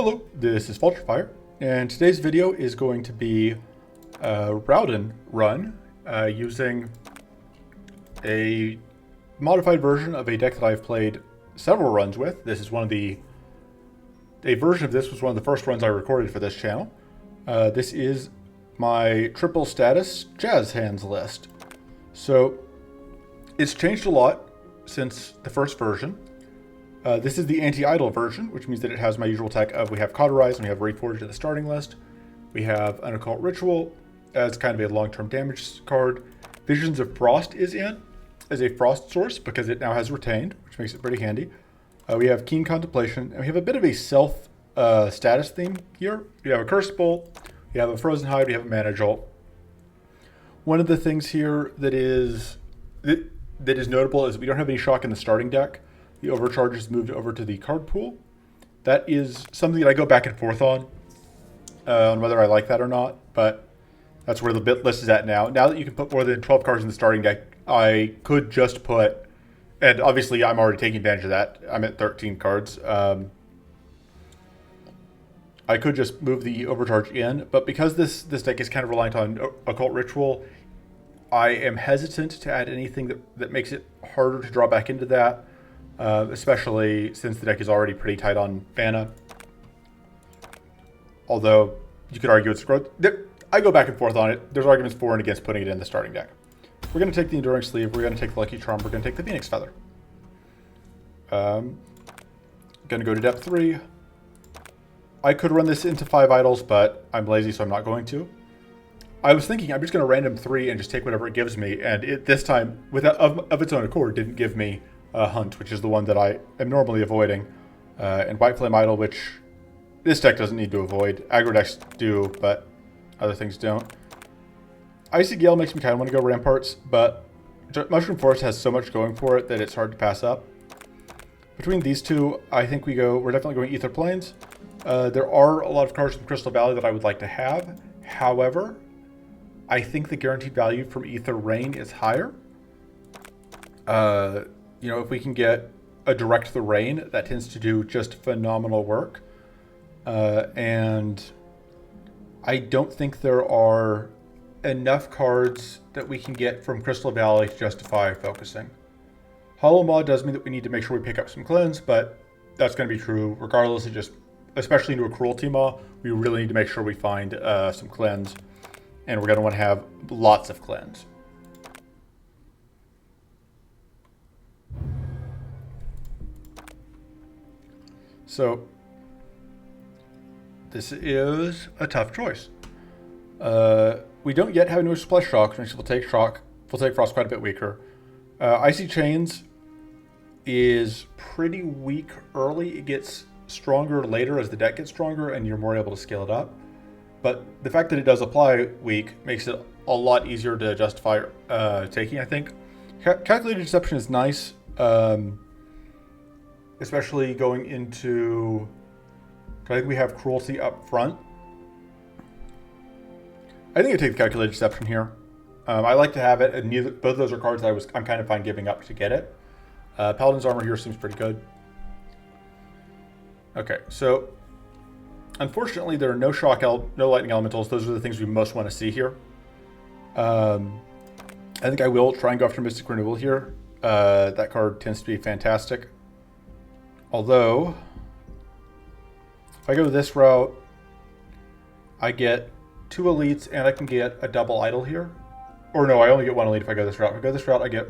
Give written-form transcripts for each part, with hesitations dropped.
Hello, this is Vulturefire, and today's video is going to be a Raodan run using a modified version of a deck that I've played several runs with. This is a version of this was one of the first runs I recorded for this channel. This is my triple status jazz hands list. So it's changed a lot since the first version. This is the anti-idle version, which means that it has my usual tech of we have Cauterize and we have Reforged in the starting list. We have an Occult Ritual as kind of a long-term damage card. Visions of Frost is in as a frost source because it now has Retained, which makes it pretty handy. We have Keen Contemplation, and we have a bit of a self status theme here. We have a Cursed Bolt, we have a Frozen Hide, we have a Mana Jolt. One of the things here that is notable is we don't have any shock in the starting deck. The overcharge is moved over to the card pool. That is something that I go back and forth on whether I like that or not, but that's where the bit list is at now. Now that you can put more than 12 cards in the starting deck, I could just put, and obviously I'm already taking advantage of that. I'm at 13 cards. I could just move the overcharge in, but because this deck is kind of reliant on Occult Ritual, I am hesitant to add anything that makes it harder to draw back into that. Especially since the deck is already pretty tight on mana. Although, you could argue it's growth. I go back and forth on it. There's arguments for and against putting it in the starting deck. We're going to take the Enduring Sleeve, we're going to take the Lucky Charm, we're going to take the Phoenix Feather. Going to go to depth 3. I could run this into 5 idols, but I'm lazy, so I'm not going to. I was thinking I'm just going to random 3 and just take whatever it gives me, and it this time, of its own accord, didn't give me Hunt, which is the one that I am normally avoiding, and White Flame Idol, which this deck doesn't need to avoid. Aggro decks do, but other things don't. Icy Gale makes me kind of want to go Ramparts, but Mushroom Forest has so much going for it that it's hard to pass up. Between these two, I think we're definitely going Ether Plains. There are a lot of cards from Crystal Valley that I would like to have. However, I think the guaranteed value from Ether Rain is higher. You know, if we can get a Direct the Rain, that tends to do just phenomenal work. And I don't think there are enough cards that we can get from Crystal Valley to justify focusing. Hollow Maw does mean that we need to make sure we pick up some cleanse, but that's going to be true regardless. It just, especially into a Cruelty Maw, we really need to make sure we find some cleanse. And we're going to want to have lots of cleanse. So, this is a tough choice. We don't yet have any Splash Shock, which will take Shock. We'll take Frost quite a bit weaker. Icy Chains is pretty weak early. It gets stronger later as the deck gets stronger and you're more able to scale it up. But the fact that it does apply weak makes it a lot easier to justify taking, I think. Calculated Deception is nice. Especially going into, I think we have Cruelty up front. I think I take the Calculated Deception here. I like to have it, and both of those are cards that I'm kind of fine giving up to get it. Paladin's Armor here seems pretty good. Okay, so unfortunately there are no no Lightning Elementals. Those are the things we most want to see here. I think I will try and go after Mystic Renewal here. That card tends to be fantastic. Although, if I go this route, I get 2 elites and I can get a double idol here. Or no, I only get 1 elite if I go this route. If I go this route, I get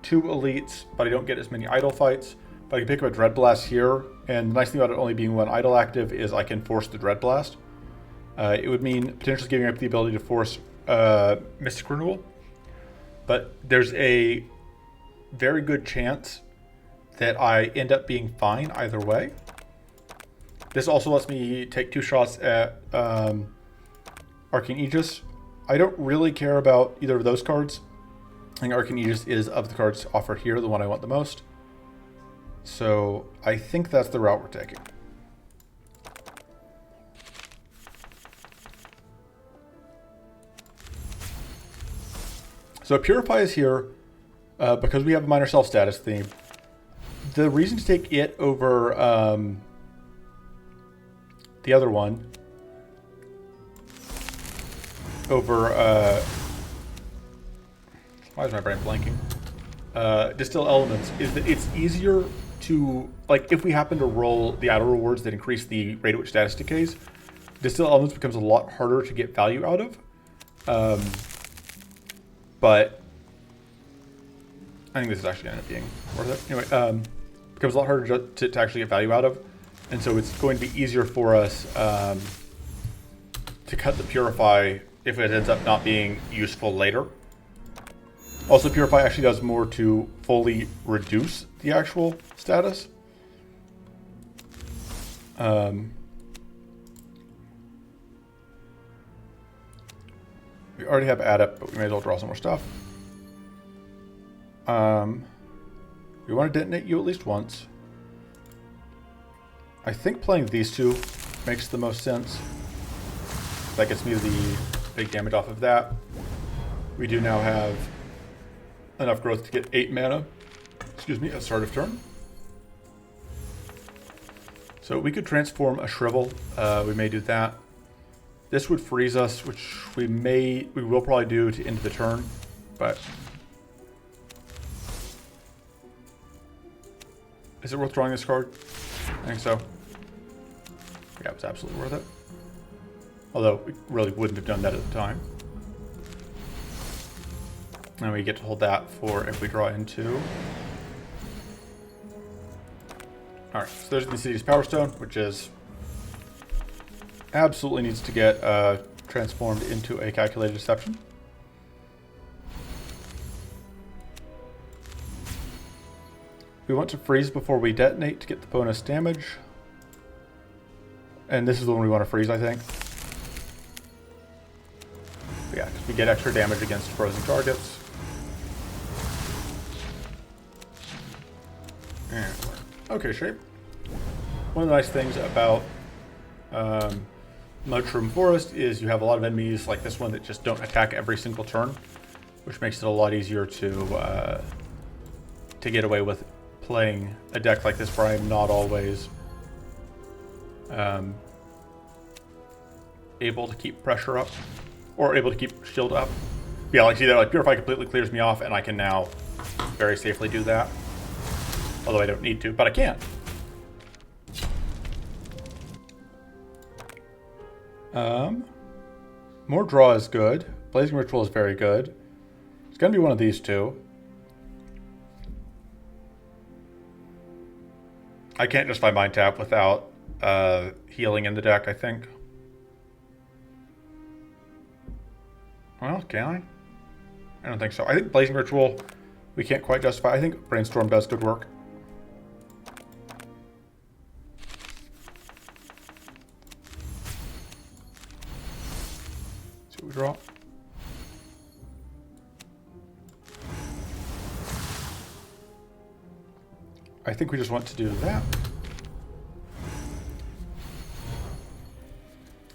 2 elites, but I don't get as many idol fights. But I can pick up a Dread Blast here. And the nice thing about it only being 1 idol active is I can force the Dread Blast. It would mean potentially giving up the ability to force Mystic Renewal. But there's a very good chance that I end up being fine either way. This also lets me take 2 shots at Arcane Aegis. I don't really care about either of those cards. I think Arcane Aegis is, of the cards offered here, the one I want the most. So I think that's the route we're taking. So Purify is here because we have a minor self-status theme. The reason to take it over the other one over, why is my brain blanking? Distill elements is that it's easier to, like, if we happen to roll the auto rewards that increase the rate at which status decays, distill elements becomes a lot harder to get value out of. But I think this is actually going to end up being worth it. Anyway, becomes a lot harder to actually get value out of. And so it's going to be easier for us to cut the Purify if it ends up not being useful later. Also, Purify actually does more to fully reduce the actual status. We already have Adept, but we may as well draw some more stuff. We want to detonate you at least once. I think playing these two makes the most sense. That gets me the big damage off of that. We do now have enough growth to get 8 mana, excuse me, at start of turn. So we could transform a Shrivel. We may do that. This would freeze us, which we will probably do to end the turn, but is it worth drawing this card? I think so. Yeah, it's absolutely worth it. Although we really wouldn't have done that at the time. And we get to hold that for if we draw into. Alright, so there's the City's Power Stone, which is absolutely needs to get transformed into a Calculated Deception. We want to freeze before we detonate to get the bonus damage. And this is the one we want to freeze, I think. But yeah, because we get extra damage against frozen targets. And okay, shape. One of the nice things about Mushroom Forest is you have a lot of enemies like this one that just don't attack every single turn, which makes it a lot easier to get away with playing a deck like this where I'm not always able to keep pressure up or able to keep shield up. Yeah, like see that, like Purify completely clears me off and I can now very safely do that. Although I don't need to, but I can. More draw is good. Blazing Ritual is very good. It's going to be one of these two. I can't justify Mind Tap without healing in the deck, I think. Well, can I? I don't think so. I think Blazing Ritual we can't quite justify. I think Brainstorm does good work. See what we draw. I think we just want to do that.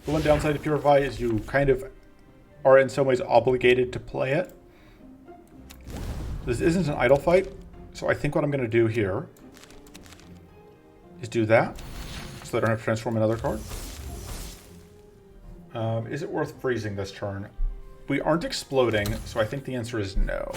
The one downside to Purify is you kind of are in some ways obligated to play it. This isn't an idle fight, so I think what I'm going to do here is do that, so I don't have to transform another card. Is it worth freezing this turn? We aren't exploding, so I think the answer is no.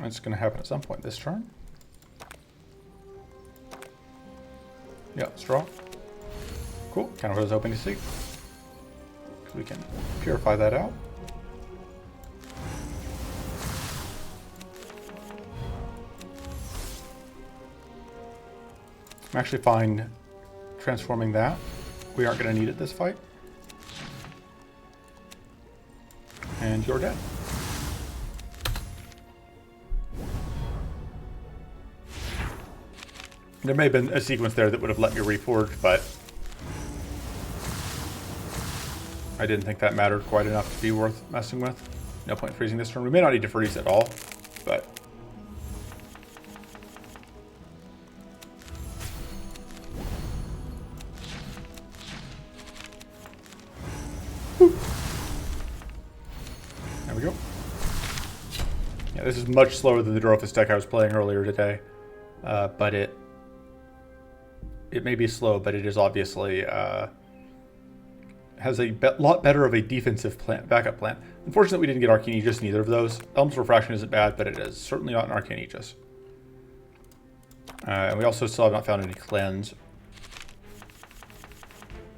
It's going to happen at some point this turn. Yeah, let's draw. Cool, kind of what I was hoping to see. We can purify that out. I'm actually fine transforming that. We aren't going to need it this fight. And you're dead. There may have been a sequence there that would have let me reforge, but I didn't think that mattered quite enough to be worth messing with. No point freezing this turn. We may not need to freeze at all, but there we go. Yeah, this is much slower than the Drophus deck I was playing earlier today. But it may be slow, but it is obviously has a lot better of a defensive backup plan. Unfortunately, we didn't get Arcane Aegis in either of those. Elemental Refraction isn't bad, but it is certainly not an Arcane Aegis. And we also still have not found any Cleanse.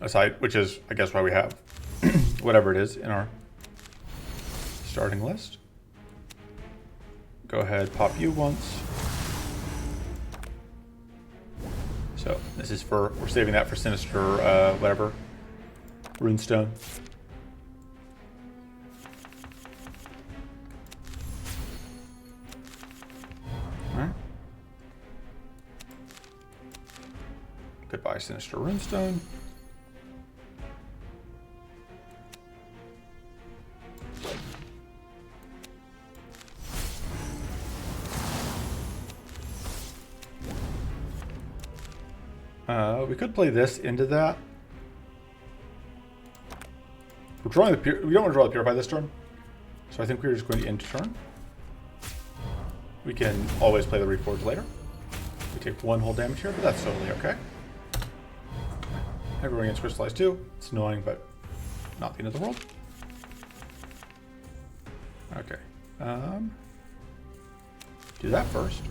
Aside, which is, I guess, why we have whatever it is in our starting list. Go ahead, pop you once. So this is for, we're saving that for Sinister, whatever, Runestone. Alright. Goodbye, Sinister Runestone. We could play this into that. We're drawing the we don't want to draw the Purify this turn, so I think we're just going to end turn. We can always play the Reforge later. We take 1 whole damage here, but that's totally okay. Everyone gets crystallized too. It's annoying, but not the end of the world. Okay. Do that first.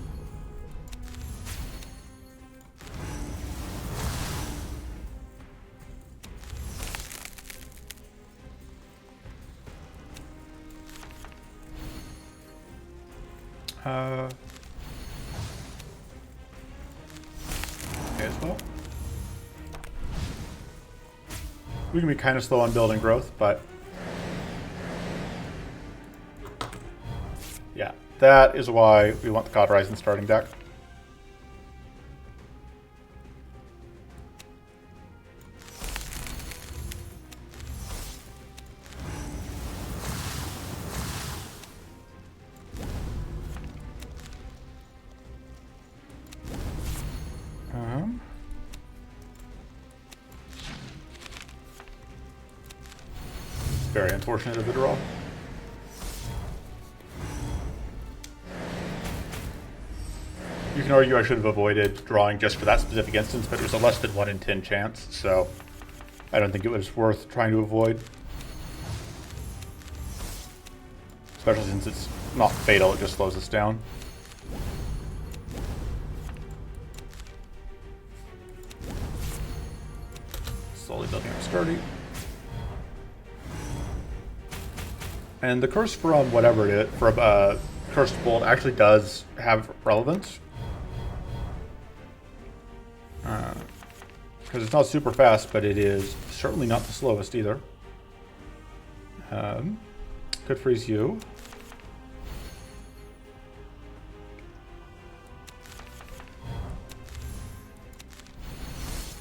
Okay as well. We can be kind of slow on building growth, but yeah, that is why we want the Cauterizing starting deck. Very unfortunate of the draw. You can argue I should have avoided drawing just for that specific instance, but it was a less than 1 in 10 chance, so I don't think it was worth trying to avoid. Especially since it's not fatal, it just slows us down. Slowly building up sturdy. And the curse from whatever it is, from Cursed Bolt, actually does have relevance. Because it's not super fast, but it is certainly not the slowest either. Could freeze you.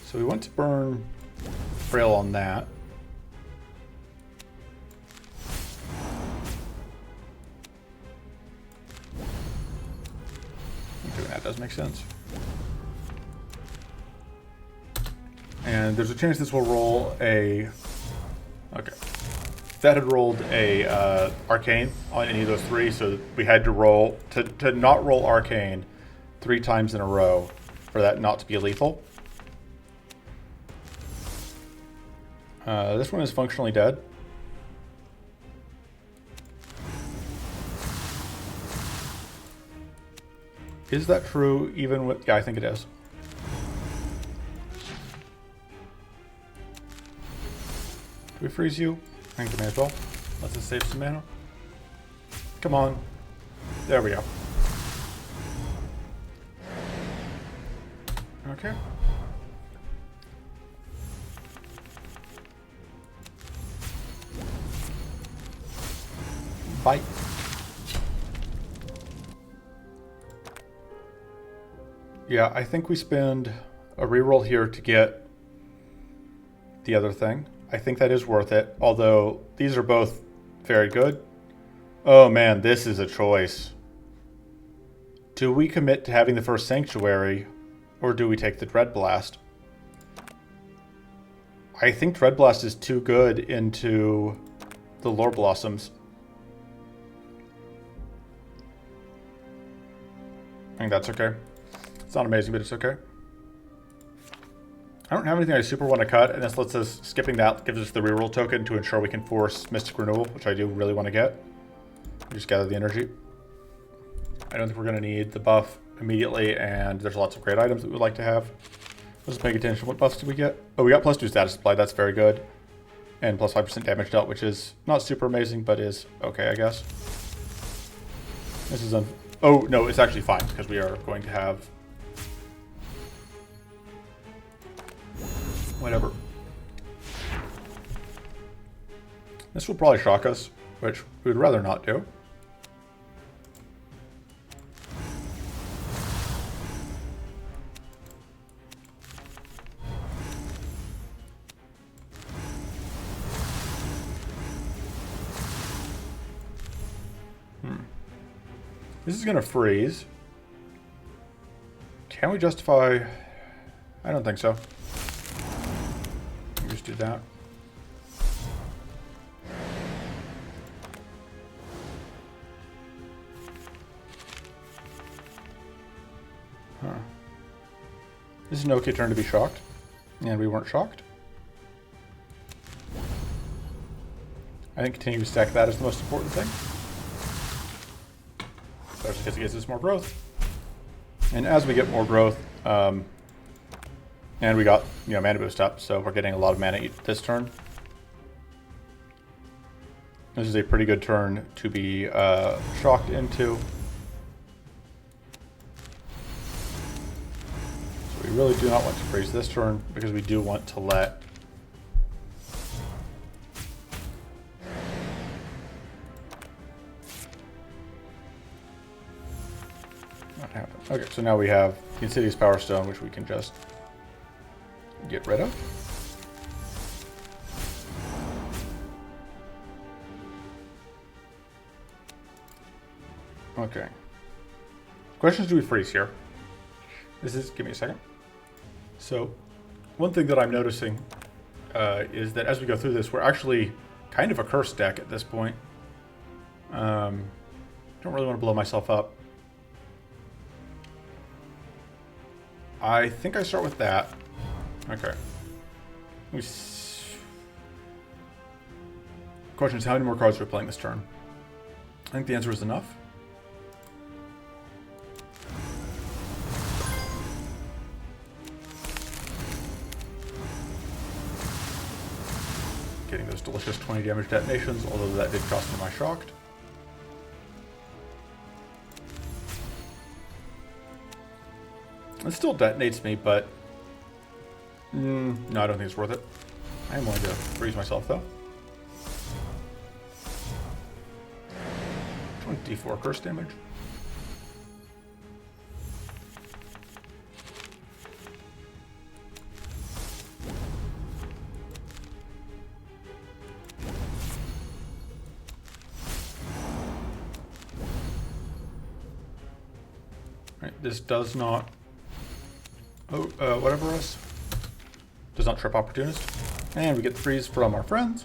So we want to burn Frail on that. That does make sense. And there's a chance this will roll a... Okay. That had rolled a Arcane on any of those 3, so we had to roll... To not roll Arcane 3 times in a row for that not to be lethal. This one is functionally dead. Is that true even with... Yeah, I think it is. Do we freeze you? I think we may as well. Let's just save some mana. Come on. There we go. Okay. Bye. Yeah, I think we spend a reroll here to get the other thing. I think that is worth it, although these are both very good. Oh man, this is a choice. Do we commit to having the first Sanctuary, or do we take the Dread Blast? I think Dread Blast is too good into the Lore Blossoms. think that's okay. It's not amazing, but it's okay. I don't have anything I super want to cut, and this lets us, skipping that gives us the reroll token to ensure we can force Mystic Renewal, which I do really want to get. Just gather the energy. I don't think we're going to need the buff immediately, and there's lots of great items that we would like to have. Let's pay attention. What buffs did we get? Oh, we got +2 status supply. That's very good. And plus 5% damage dealt, which is not super amazing, but is okay, I guess. This is oh, no, it's actually fine, because we are going to have... whatever. This will probably shock us, which we would rather not do. This is going to freeze. Can we justify... I don't think so. Just do that. Huh. This is an okay turn to be shocked. And we weren't shocked. I think continue to stack that is the most important thing. Especially because it gives us more growth. And as we get more growth, and we got, mana boost up, so we're getting a lot of mana this turn. This is a pretty good turn to be shocked into. So we really do not want to freeze this turn, because we do want to let... not happen. Okay, so now we have the Insidious Power Stone, which we can just get rid of. Okay. Questions, do we freeze here? Give me a second. So, one thing that I'm noticing is that as we go through this, we're actually kind of a cursed deck at this point. Don't really want to blow myself up. I think I start with that. Okay. Question is, how many more cards are we playing this turn? I think the answer is enough. Getting those delicious 20 damage detonations, although that did cost me my shocked. It still detonates me, but no, I don't think it's worth it. I am going to freeze myself, though. 24 curse damage. Right, this does not... whatever else. Does not trip Opportunist. And we get the freeze from our friends.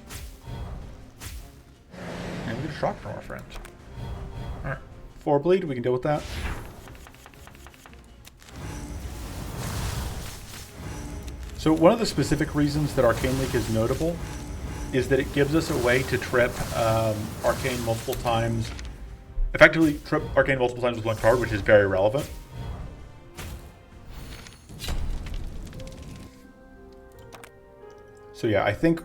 And we get a shock from our friends. Alright. 4 bleed, we can deal with that. So one of the specific reasons that Arcane Leak is notable is that it gives us a way to trip Arcane multiple times. Effectively trip Arcane multiple times with one card, which is very relevant. So yeah, I think,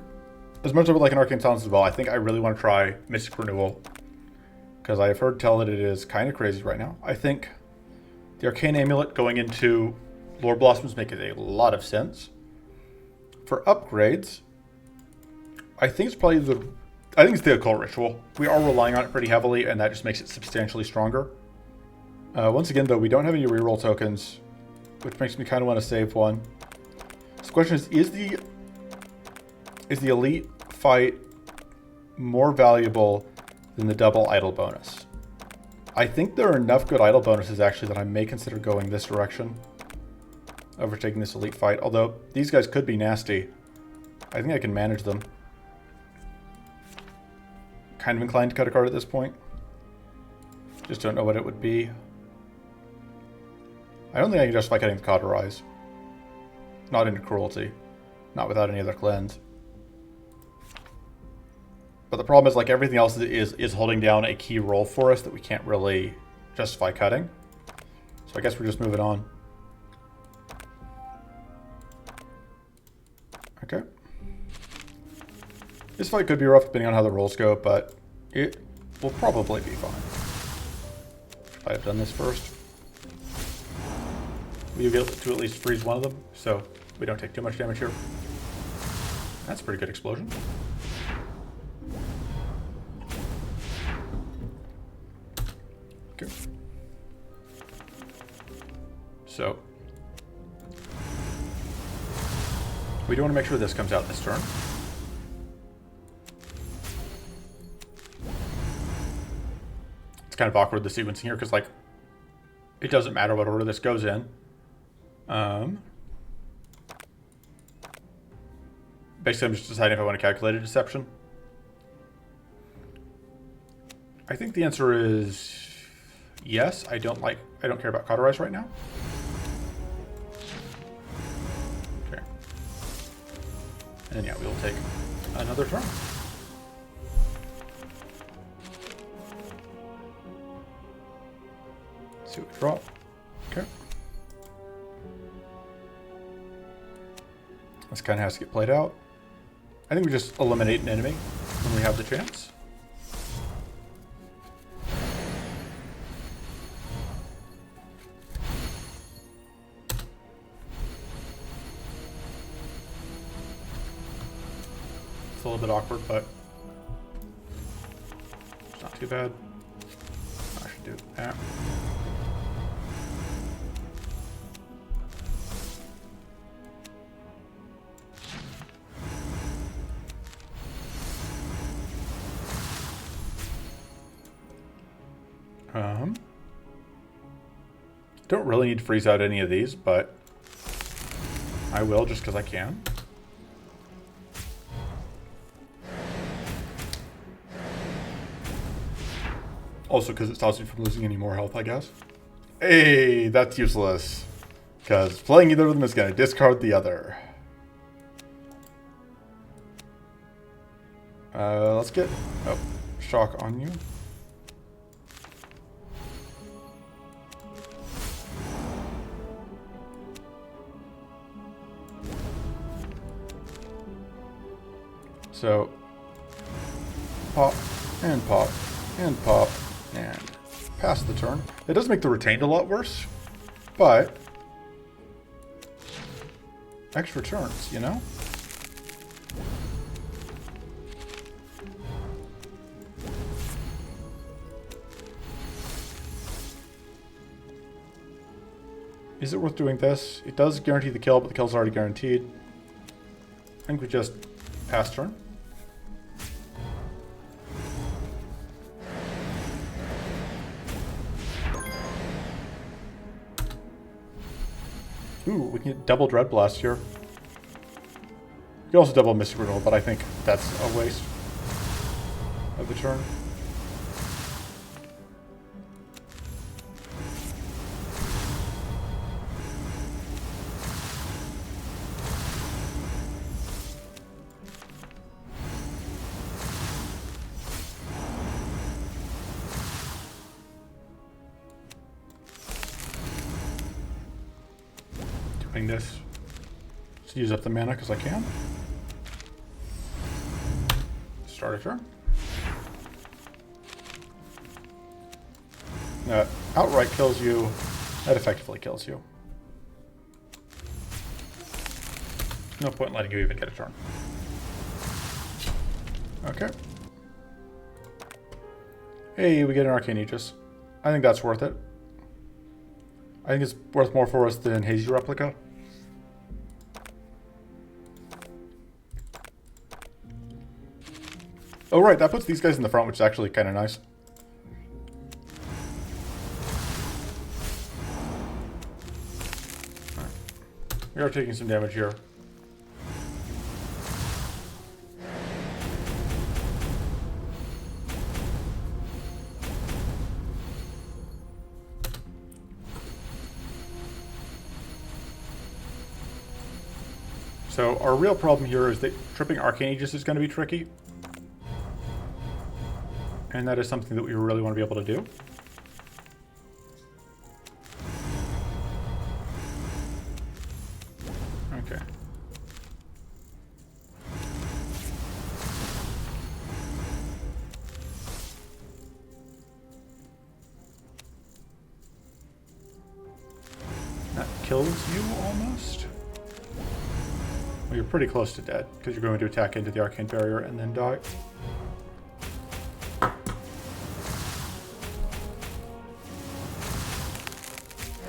as much as I would like an Arcane Silence as well, I think I really want to try Mystic Renewal. Because I have heard tell that it is kind of crazy right now. I think the Arcane Amulet going into Lore Blossoms makes a lot of sense. For upgrades, I think it's probably it's the Occult Ritual. We are relying on it pretty heavily, and that just makes it substantially stronger. Once again, though, we don't have any reroll tokens, which makes me kind of want to save one. So the question is the Elite fight more valuable than the double idle bonus? I think there are enough good idle bonuses, actually, that I may consider going this direction over taking this Elite fight, although these guys could be nasty. I think I can manage them. Kind of inclined to cut a card at this point. Just don't know what it would be. I don't think I can justify cutting the Cauterize. Not into Cruelty. Not without any other cleanse. But the problem is, like, everything else is holding down a key role for us that we can't really justify cutting. So I guess we're just moving on. Okay. This fight could be rough depending on how the rolls go, but it will probably be fine. If I have done this first. We'll get to at least freeze one of them, so we don't take too much damage here. That's a pretty good explosion. Okay. So we do want to make sure this comes out this turn. It's kind of awkward, the sequencing here, because, like, it doesn't matter what order this goes in. Basically, I'm just deciding if I want to calculate a deception. I think the answer is yes. I don't care about Cauterize right now. Okay. And yeah, we will take another turn. Let's see what we draw. Okay. This kind of has to get played out. I think we just eliminate an enemy when we have the chance. It's a little bit awkward, but it's not too bad. I should do that. Don't really need to freeze out any of these, but I will just because I can. Also because it stops me from losing any more health, I guess. Hey, that's useless. Because playing either of them is going to discard the other. Let's get shock on you. So, pop, and pop, and pop, and pass the turn. It does make the retained a lot worse, but extra turns, you know? Is it worth doing this? It does guarantee the kill, but the kill's already guaranteed. I think we just pass turn. Ooh, we can get double Dread Blast here. You can also double Mystic Renewal, but I think that's a waste of the turn. This. Just use up the mana because I can. Start a turn. That outright kills you. That effectively kills you. No point in letting you even get a turn. Okay. Hey, we get an Arcane Aegis. I think that's worth it. I think it's worth more for us than Hazy Replica. Oh right, that puts these guys in the front, which is actually kind of nice. Right. We are taking some damage here. So our real problem here is that tripping Arcane Aegis is going to be tricky. And that is something that we really want to be able to do. Okay. That kills you almost. Well, you're pretty close to dead because you're going to attack into the Arcane Barrier and then die.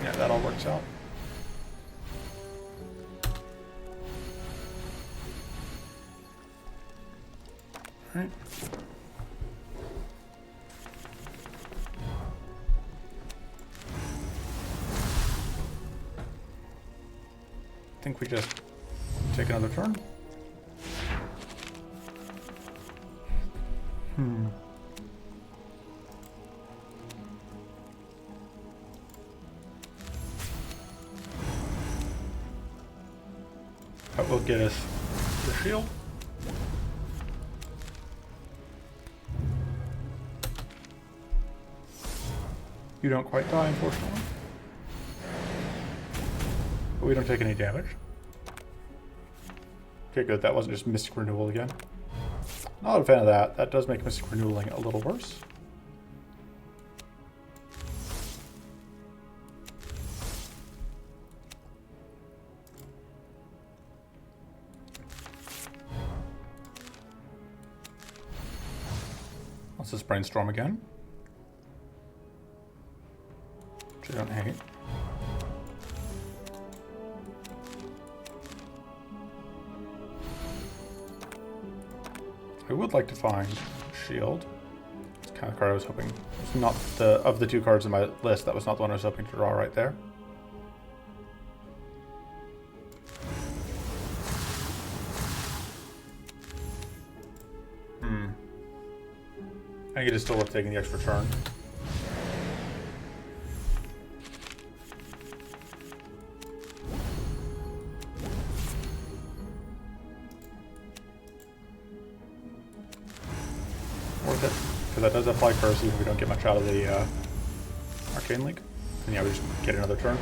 Yeah, that all works out. All right. I think we just take another turn. That will get us the shield. You don't quite die, unfortunately. But we don't take any damage. Okay, good. That wasn't just Mystic Renewal again. Not a fan of that. That does make Mystic Renewaling a little worse. Let's just brainstorm again. Which I don't hate. I would like to find Shield. It's the kind of card I was hoping. It's not the of the two cards in my list. That was not the one I was hoping to draw right there. I think it is still worth taking the extra turn. Worth it, because that does apply curse even if we don't get much out of the Arcane Link. And yeah, we just get another turn.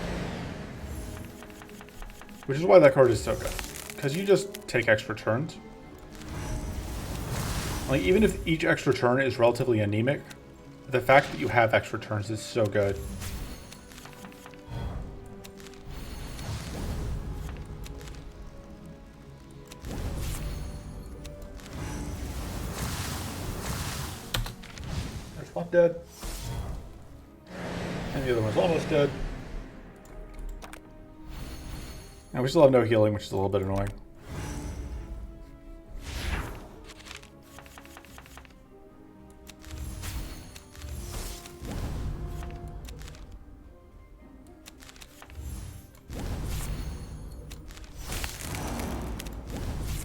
Which is why that card is so good. Because you just take extra turns. Like, even if each extra turn is relatively anemic, the fact that you have extra turns is so good. There's one dead. And the other one's almost dead. And we still have no healing, which is a little bit annoying.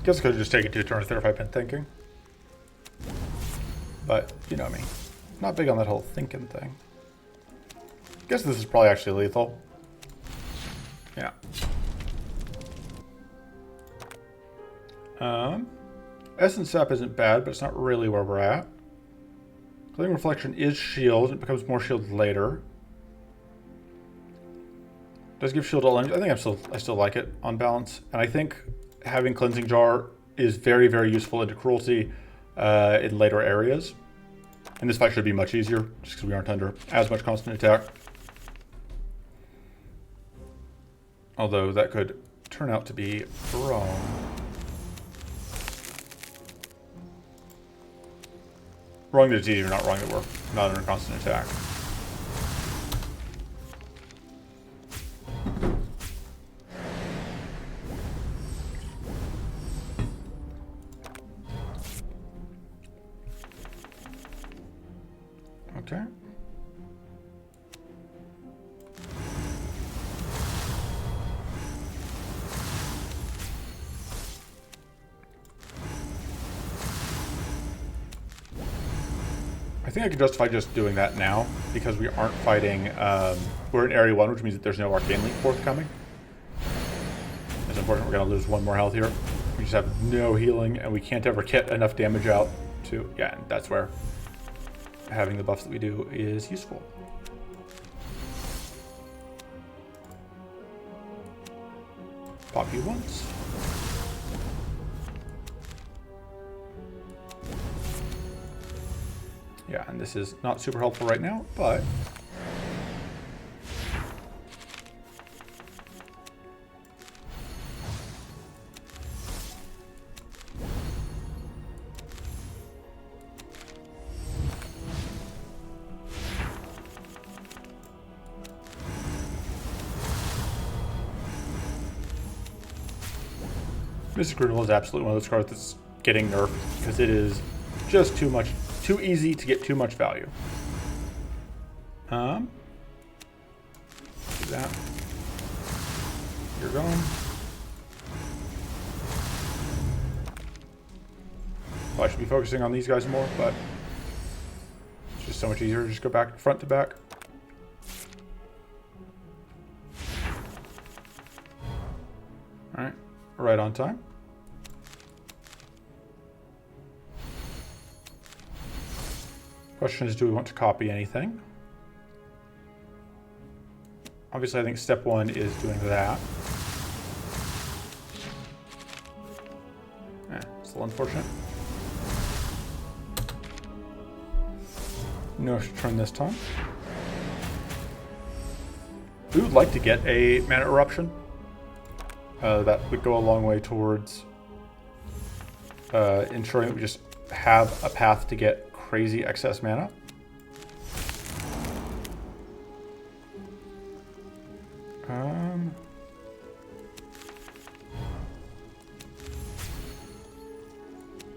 Guess I could have just taken 2 turns there if I'd been thinking. But, you know me. Not big on that whole thinking thing. Guess this is probably actually lethal. Yeah. Essence Sap isn't bad, but it's not really where we're at. Clearing Reflection is shield. It becomes more shield later. Does give shield all damage. I think I still like it on balance. And I think having Cleansing Jar is very, very useful into Cruelty in later areas. And this fight should be much easier, just because we aren't under as much constant attack. Although that could turn out to be wrong. Wrong that it's easier, not wrong that we're not under constant attack. Okay. I think I can justify just doing that now, because we aren't fighting, we're in Area 1, which means that there's no Arcane Link forthcoming. It's unfortunate we're going to lose one more health here. We just have no healing, and we can't ever get enough damage out to... Yeah, and that's where having the buffs that we do is useful. Pop you once. Yeah, and this is not super helpful right now, but... Mystic Renewal is absolutely one of those cards that's getting nerfed because it is just too easy to get too much value. Do that. You're gone. Well, I should be focusing on these guys more, but it's just so much easier to just go back front to back. All right, right on time. Question is, do we want to copy anything? Obviously, I think step one is doing that. It's a little unfortunate. No turn this time. We would like to get a mana eruption. That would go a long way towards ensuring that we just have a path to get crazy excess mana.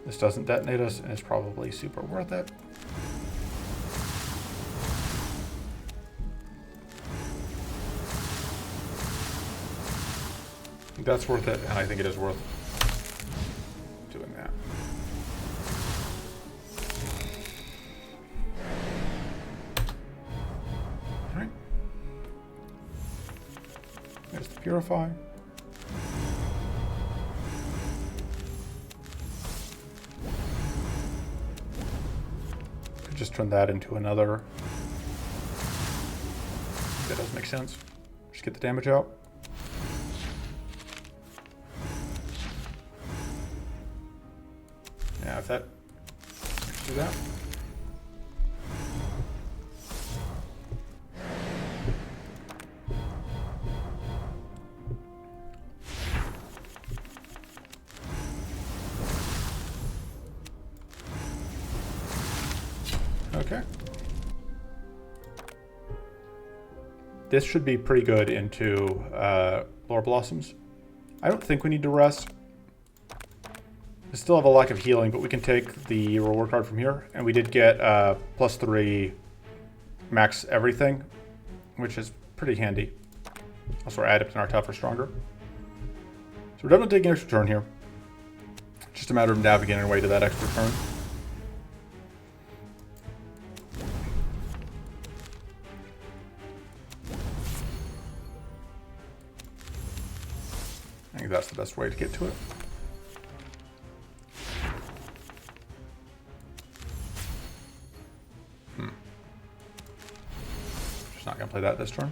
This doesn't detonate us, and it's probably super worth it. I think that's worth it, and I think it is worth doing that. Alright. There's the Purify. Could just turn that into another. That does make sense. Just get the damage out. Yeah, if that... Let's do that. Okay. This should be pretty good into Lore Blossoms. I don't think we need to rest. We still have a lack of healing, but we can take the reward card from here. And we did get +3 max everything, which is pretty handy. Also, our Adept and our Tough are stronger. So we're definitely taking an extra turn here. Just a matter of navigating our way to that extra turn. I think that's the best way to get to it. Just not going to play that this turn.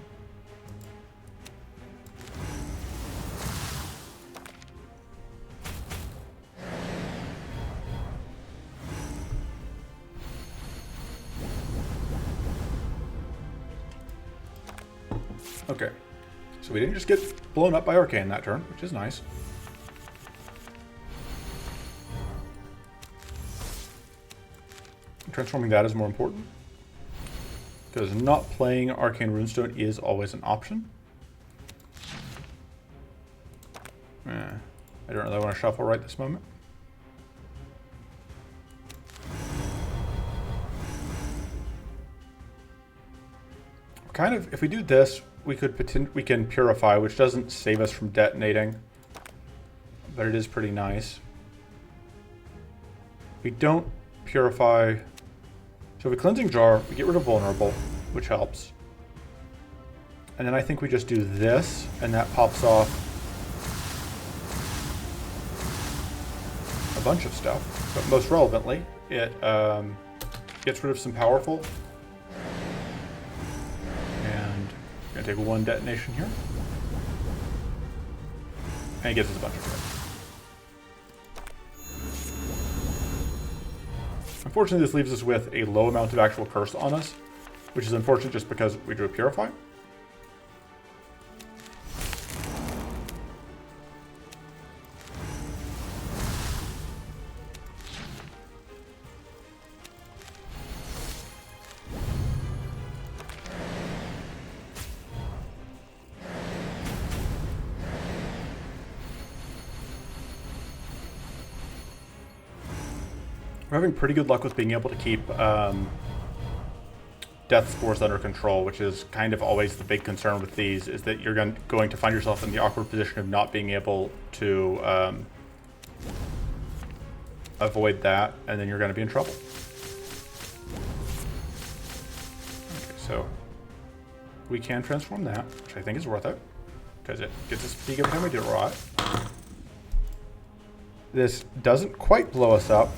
Okay, so we didn't just get blown up by Arcane that turn, which is nice. Transforming that is more important, because not playing Arcane Runestone is always an option. I don't really want to shuffle right this moment. Kind of, if we do this, we can Purify, which doesn't save us from detonating, but it is pretty nice. We don't Purify. So if we Cleansing Jar, we get rid of Vulnerable, which helps. And then I think we just do this, and that pops off a bunch of stuff, but most relevantly, it gets rid of some powerful. And I'm going to take one detonation here. And it gives us a bunch of red. Unfortunately, this leaves us with a low amount of actual curse on us, which is unfortunate just because we drew a Purify. We're having pretty good luck with being able to keep death spores under control, which is kind of always the big concern with these, is that you're going to find yourself in the awkward position of not being able to avoid that, and then you're going to be in trouble. Okay, so we can transform that, which I think is worth it, because it gets us fatigue every time we do it right. This doesn't quite blow us up.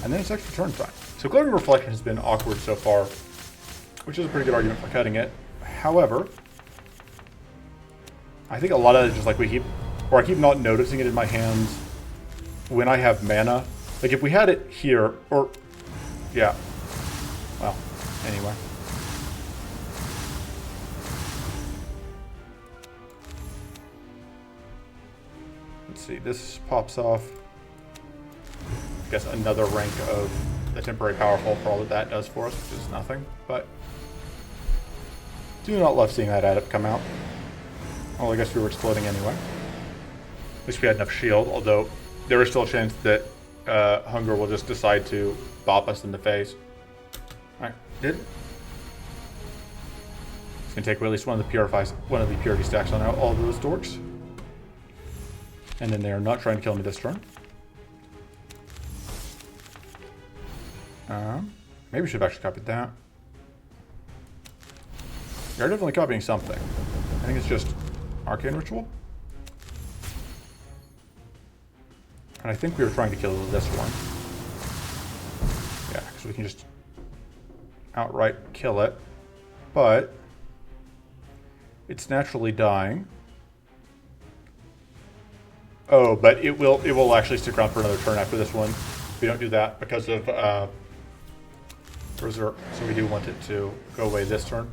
And then it's extra turn time. So Glaring Reflection has been awkward so far, which is a pretty good argument for cutting it. However, I think a lot of it is just like I keep not noticing it in my hands when I have mana. Like if we had it here, or, yeah. Well, anyway. Let's see, this pops off. I guess another rank of the temporary powerful for all that that does for us, which is nothing, but do not love seeing that adept come out. Well, I guess we were exploding anyway. At least we had enough shield, although there is still a chance that Hunger will just decide to bop us in the face. Alright, did. It's gonna take at least one of the purity stacks on all of those dorks. And then they are not trying to kill me this turn. Maybe we should have actually copied that. We are definitely copying something. I think it's just Arcane Ritual. And I think we were trying to kill this one. Yeah, because we can just outright kill it. But it's naturally dying. Oh, but it will actually stick around for another turn after this one. We don't do that because of Berserk, so we do want it to go away this turn.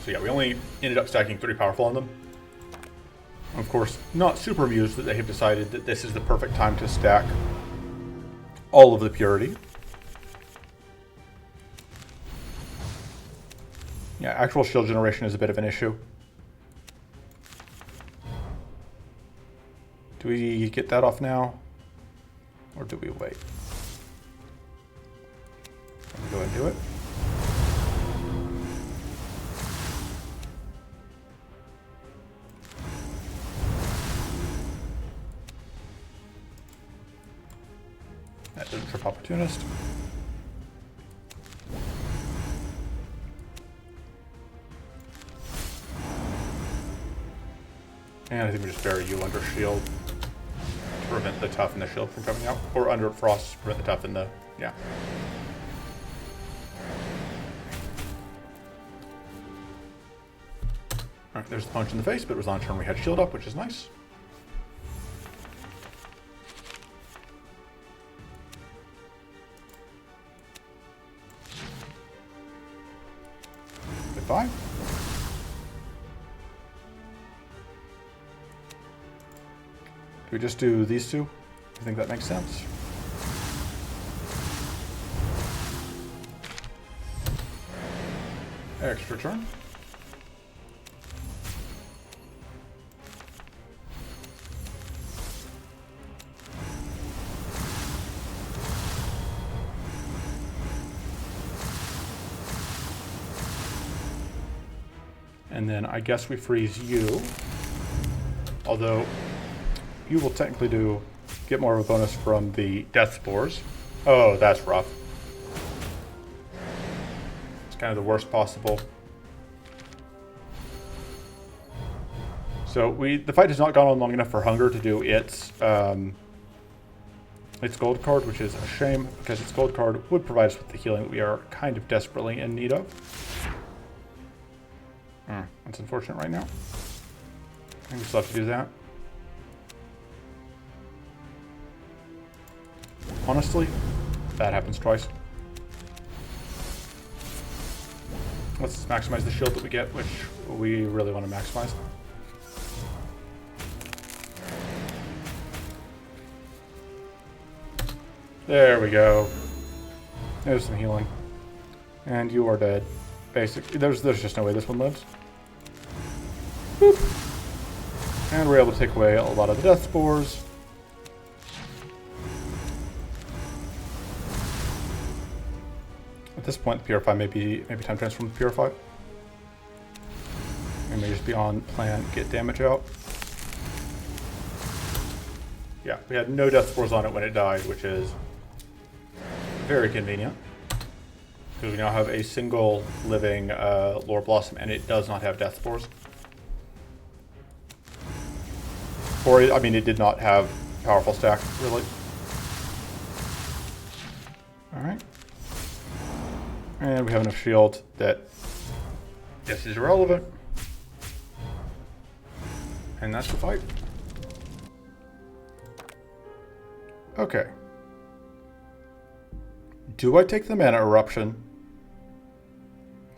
So yeah, we only ended up stacking 3 powerful on them. Of course, not super amused that they have decided that this is the perfect time to stack all of the purity. Yeah, actual shield generation is a bit of an issue. Do we get that off now? Or do we wait? Let me go ahead and do it. That doesn't trip Opportunist. And I think we just bury you under shield to prevent the tough and the shield from coming out. Or under frost to prevent the tough and the, yeah. Alright, there's the punch in the face, but it was on turn we had shield up, which is nice. Goodbye. Do we just do these two? I think that makes sense. Extra turn. And then I guess we freeze you. Although you will technically get more of a bonus from the death spores. Oh, that's rough. It's kind of the worst possible So the fight has not gone on long enough for Hunger to do its gold card, which is a shame, because its gold card would provide us with the healing that we are kind of desperately in need of. That's unfortunate right now. I think we still have to do that. Honestly, that happens twice. Let's maximize the shield that we get, which we really want to maximize. There we go. There's some healing. And you are dead. Basically, there's just no way this one lives. Boop. And we're able to take away a lot of the death spores. At this point, the Purify maybe time transform the Purify. It may just be on plan, get damage out. Yeah, we had no death spores on it when it died, which is very convenient. Because we now have a single living Lore Blossom, and it does not have death spores. Or, I mean, it did not have powerful stack, really. Alright. And we have enough shield that this is irrelevant. And that's the fight. Okay. Do I take the Mana Eruption?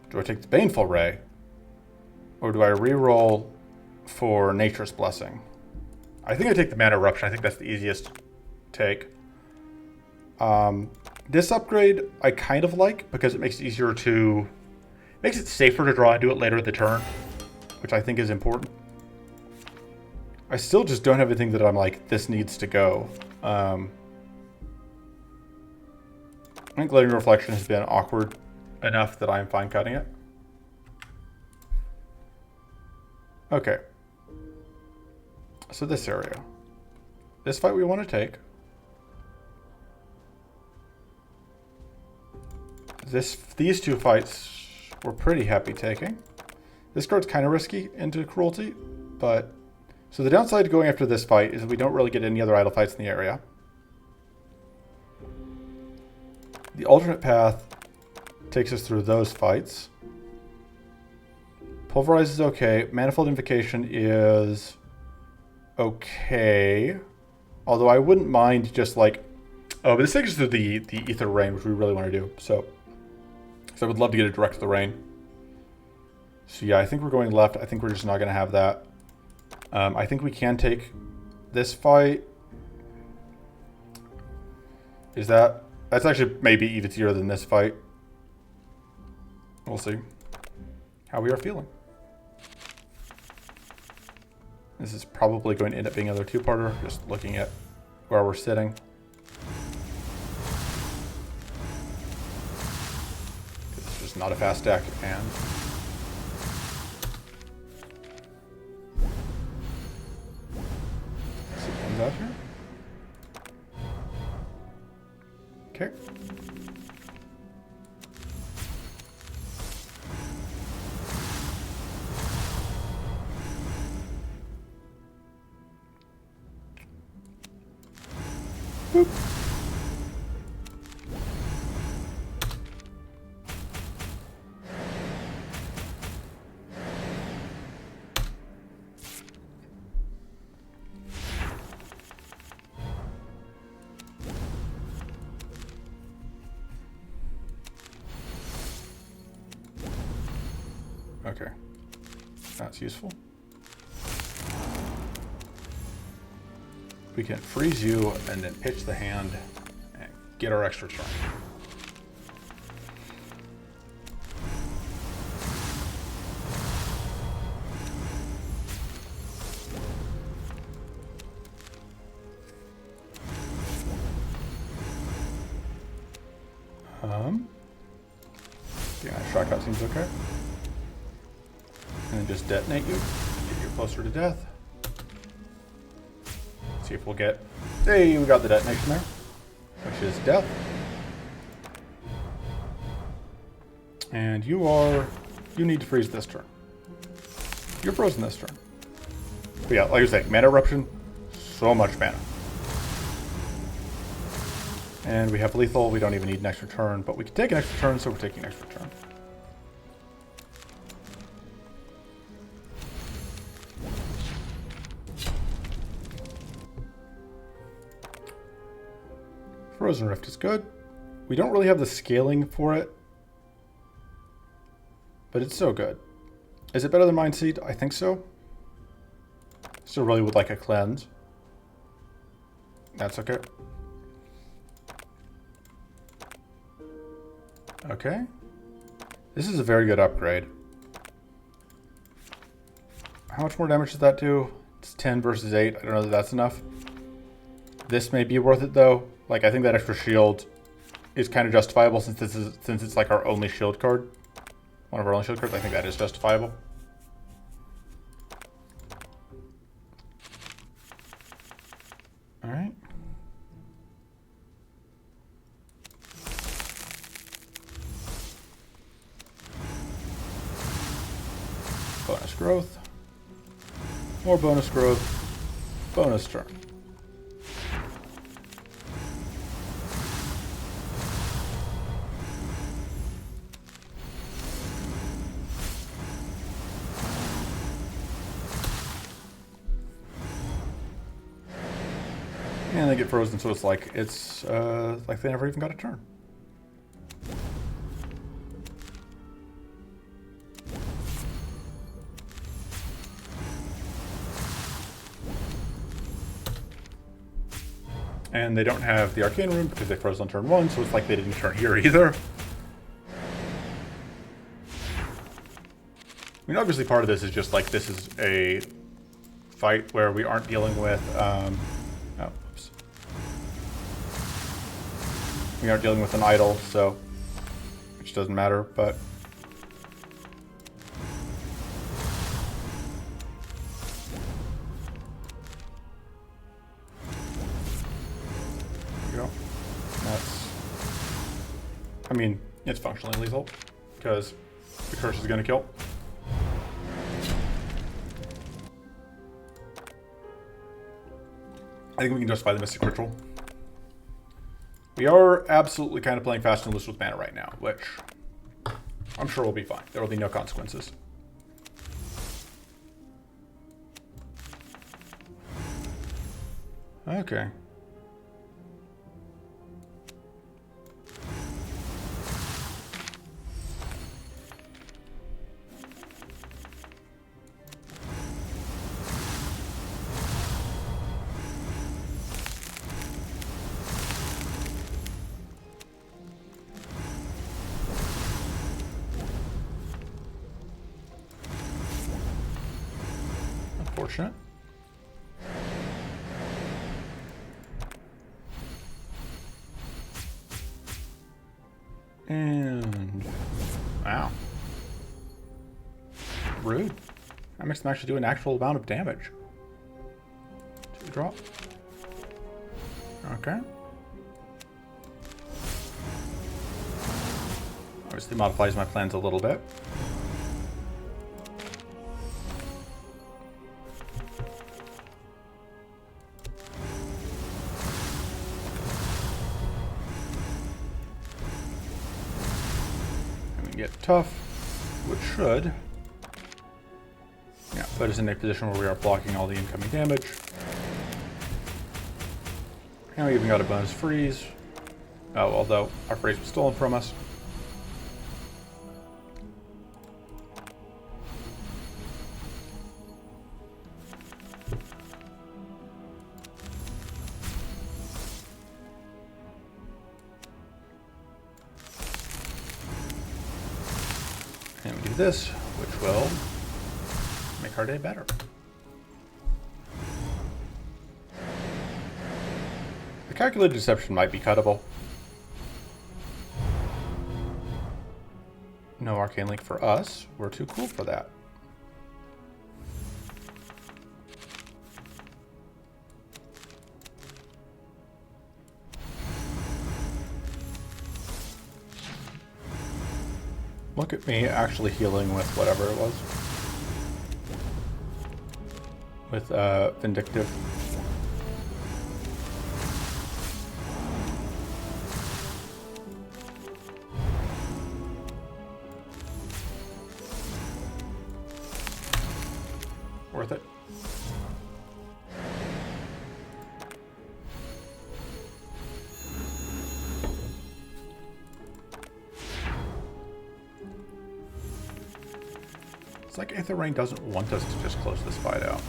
Do I take the Baneful Ray? Or do I reroll for Nature's Blessing? I think I take the Mana Eruption. I think that's the easiest take. This upgrade I kind of like because it makes it easier to... makes it safer to draw and do it later in the turn, which I think is important. I still just don't have anything that I'm like, this needs to go. I think Glaring Reflection has been awkward enough that I'm fine cutting it. Okay. So this area. This fight we want to take. These two fights we're pretty happy taking. This card's kind of risky into Cruelty, but... So the downside to going after this fight is that we don't really get any other idle fights in the area. The alternate path takes us through those fights. Pulverize is okay. Manifold Invocation is okay. Although I wouldn't mind just like... Oh, but this takes us through the Ether Rain, which we really want to do. So I would love to get it direct to the Rain. So yeah, I think we're going left. I think we're just not going to have that. I think we can take this fight. Is that... That's actually maybe even easier than this fight. We'll see how we are feeling. This is probably going to end up being another two-parter, just looking at where we're sitting. It's just not a fast stack, and... Let's see what comes out here. Okay. Boop. Okay, that's useful. We can freeze you and then pitch the hand and get our extra turn. Yeah, shock out seems okay. And then just detonate you, get you closer to death. See if we'll get... Hey, we got the detonation there, which is death. And you need to freeze this turn. You're frozen this turn. But yeah, like I was saying, Mana Eruption, so much mana. And we have lethal, we don't even need an extra turn, but we can take an extra turn, so we're taking an extra turn. Frozen Rift is good. We don't really have the scaling for it, but it's so good. Is it better than Mind Seed? I think so. Still really would like a cleanse. That's okay. Okay. This is a very good upgrade. How much more damage does that do? It's 10 versus 8. I don't know that that's enough. This may be worth it though. Like, I think that extra shield is kind of justifiable since it's like our only shield card. One of our only shield cards. I think that is justifiable. Alright. Bonus growth. More bonus growth. Bonus turn. And they get frozen, so it's like they never even got a turn. And they don't have the Arcane Rune because they froze on turn 1, so it's like they didn't turn here either. I mean, obviously part of this is just like this is a fight where we aren't dealing with we aren't dealing with an idol, so which doesn't matter, but there we go. That's, I mean, it's functionally lethal because the curse is going to kill. I think we can justify the Mystic Ritual. We are absolutely kind of playing fast and loose with mana right now, which I'm sure will be fine. There will be no consequences. Okay. Unfortunate. And wow, rude. That makes them actually do an actual amount of damage. 2 drop. Okay. Obviously modifies my plans a little bit. Get tough, which should put us in a position where we are blocking all the incoming damage. And we even got a bonus freeze. Oh, although our freeze was stolen from us. And we do this, which will make our day better. The calculated deception might be cuttable. No arcane link for us. We're too cool for that. Look at me actually healing with whatever it was. with Vindictive. Worth it. It's like Aether Rain doesn't want us to just close this fight out.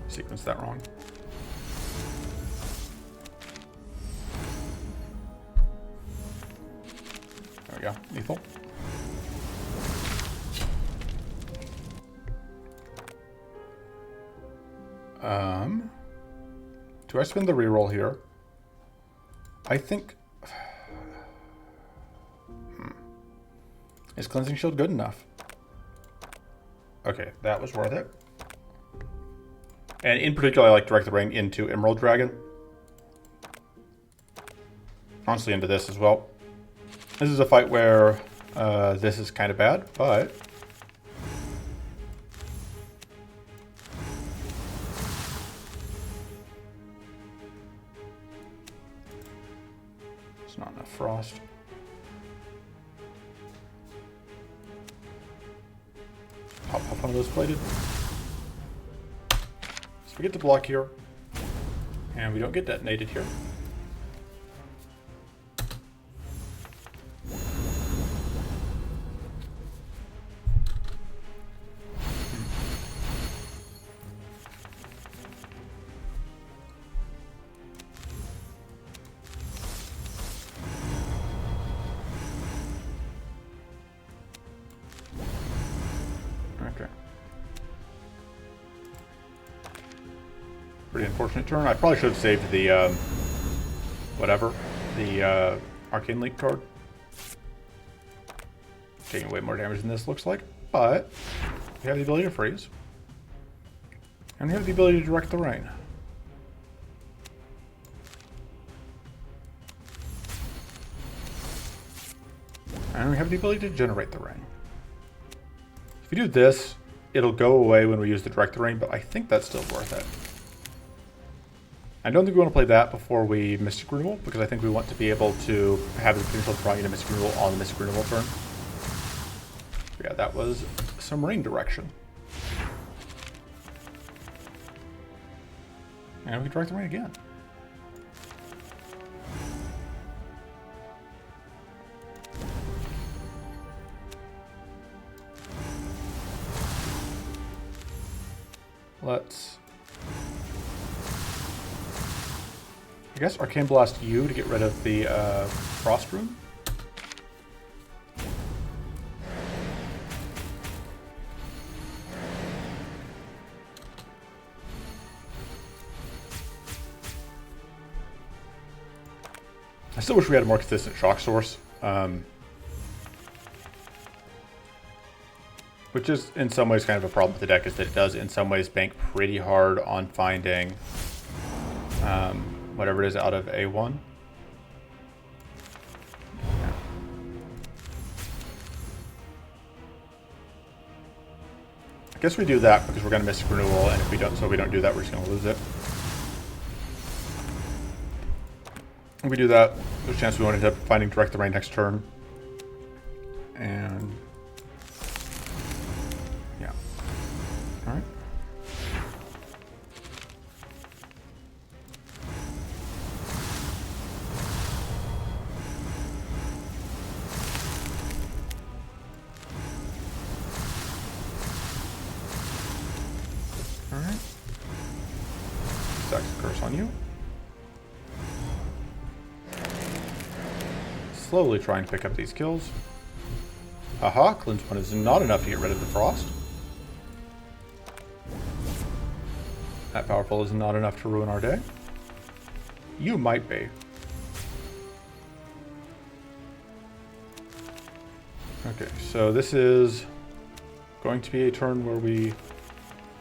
Sequence that wrong. There we go. Lethal. Do I spin the reroll here? I think... Is Cleansing Shield good enough? Okay, that was worth it. And in particular, I like Direct the Rain into Emerald Dragon. Honestly, into this as well. This is a fight where this is kind of bad, but... It's not enough frost. Pop one of those plated. So we get to block here. And we don't get detonated here. Okay. Pretty unfortunate turn. I probably should have saved the, the Arcane Leak card. Taking way more damage than this looks like, but we have the ability to freeze. And we have the ability to direct the rain. And we have the ability to generate the rain. If we do this, it'll go away when we use the direct the rain, but I think that's still worth it. I don't think we want to play that before we Mystic Renewal, because I think we want to be able to have the potential of drawing into Mystic Renewal on the Mystic Renewal turn. Yeah, that was some rain direction. And we can direct the rain again. Let's... I guess Arcane Blast you to get rid of the Frost Rune. I still wish we had a more consistent shock source. Which is in some ways kind of a problem with the deck, is that it does in some ways bank pretty hard on finding whatever it is out of A1. Yeah. I guess we do that because we're going to Mystic Renewal, and if we don't, so we don't do that, we're just going to lose it. If we do that, there's a chance we won't end up finding Direct the Rain next turn. And yeah. Alright. Alright. Stacks of Curse on you. Slowly try and pick up these kills. Haha, Cleanse 1 is not enough to get rid of the Frost. That powerful is not enough to ruin our day. You might be. Okay, so this is going to be a turn where we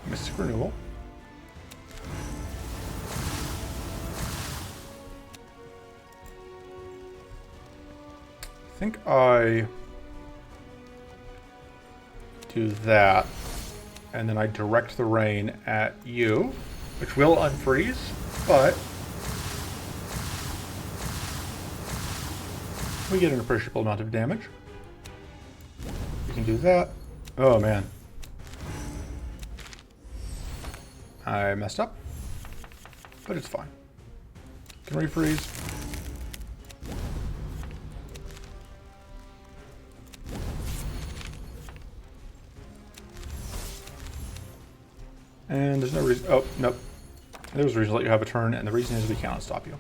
Mystic Renewal. think I do that, and then I direct the rain at you, which will unfreeze, but we get an appreciable amount of damage. We can do that. Oh man. I messed up, but it's fine. Can refreeze. And there's no reason. Oh, nope. There's a reason to let you have a turn, and the reason is we cannot stop you.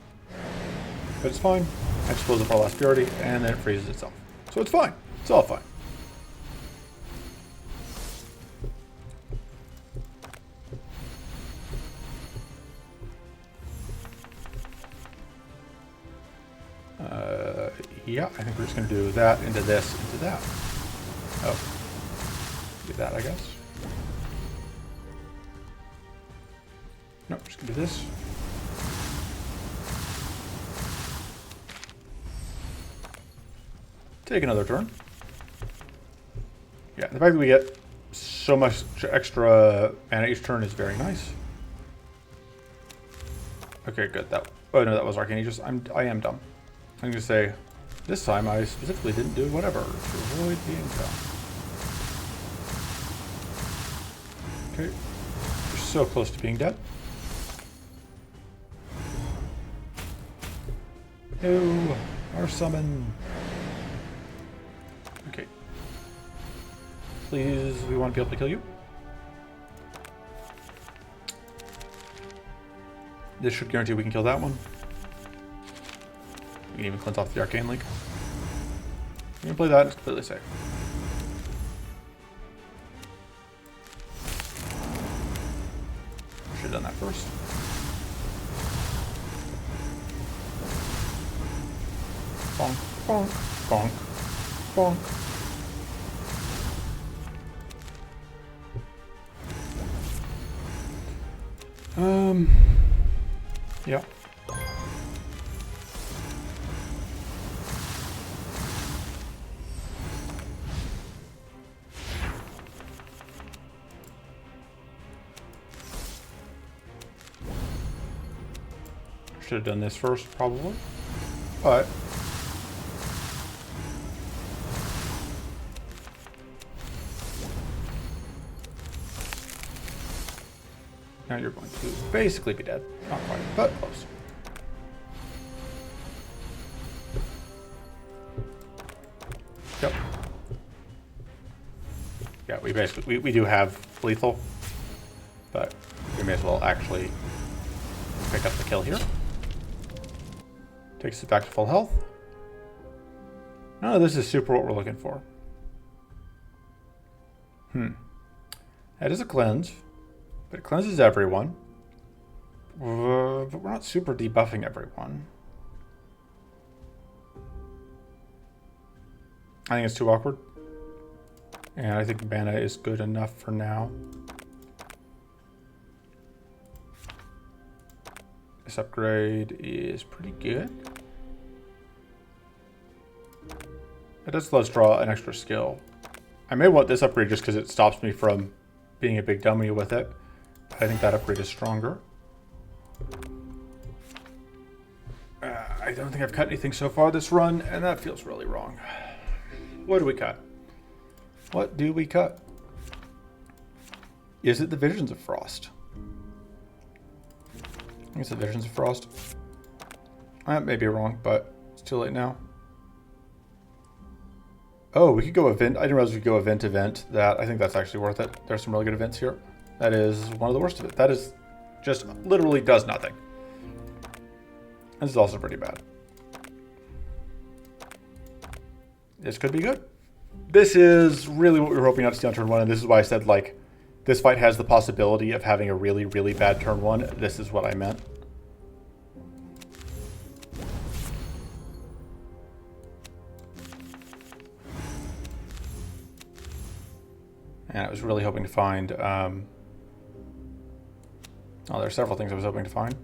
But it's fine. I just close up our last purity, and then it freezes itself. So it's fine. It's all fine. Yeah, I think we're just going to do that into this, into that. Oh. Do that, I guess. No, just going to do this. Take another turn. Yeah, the fact that we get so much extra mana each turn is very nice. Okay, good. Oh no, that was Arcane Aegis. I am dumb. I'm going to say, this time I specifically didn't do whatever to avoid being dumb. Okay, we're so close to being dead. No, our summon. Okay. Please, we want to be able to kill you. This should guarantee we can kill that one. We can even cleanse off the Arcane Link. We can play that, it's completely safe. Should have done that first. Bonk, bonk, bonk, bonk. Yeah. Should have done this first, probably. But now you're going to basically be dead. Not quite, but close. Yep. Yeah, we basically we do have lethal, but we may as well actually pick up the kill here. Takes it back to full health. No, this is super what we're looking for. That is a cleanse, but it cleanses everyone. But we're not super debuffing everyone. I think it's too awkward. And I think mana is good enough for now. This upgrade is pretty good. It does let us draw an extra skill. I may want this upgrade just because it stops me from being a big dummy with it. I think that upgrade is stronger. I don't think I've cut anything so far this run, and that feels really wrong. What do we cut? What do we cut? Is it the Visions of Frost? I think it's the Visions of Frost. I may be wrong, but it's too late now. Oh, we could go event. I didn't realize we could go event. That I think that's actually worth it. There's some really good events here. That is one of the worst of it. That is just literally does nothing. This is also pretty bad. This could be good. This is really what we were hoping not to see on turn one, and this is why I said, like, this fight has the possibility of having a really, really bad turn one. This is what I meant. And I was really hoping to find, oh, there are several things I was hoping to find.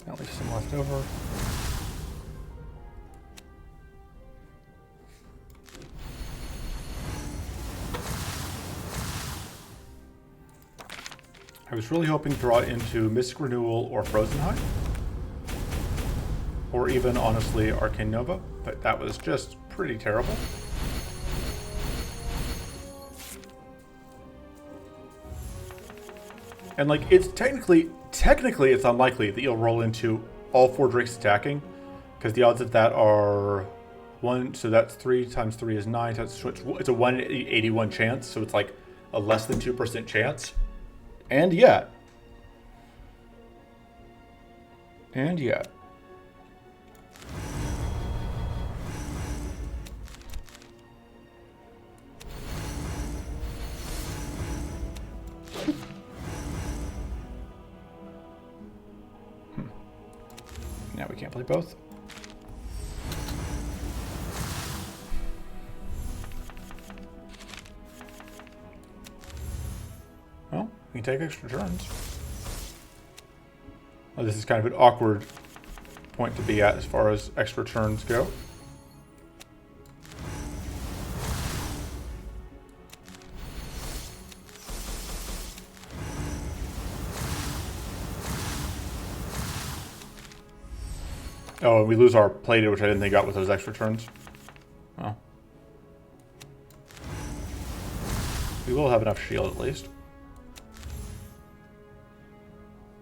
At least some left over. I was really hoping to draw into Mystic Renewal or Frozen High. Or even, honestly, Arcane Nova. But that was just pretty terrible. And like, it's technically it's unlikely that you'll roll into all 4 drakes attacking. Because the odds of that are 1, so that's 3 times 3 is 9. So it's a 1 in 81 chance. So it's like a less than 2% chance. And yet. Now we can't play both. Well, we can take extra turns. Well, this is kind of an awkward point to be at as far as extra turns go. Oh, and we lose our plated, which I didn't think got with those extra turns. Well. We will have enough shield at least.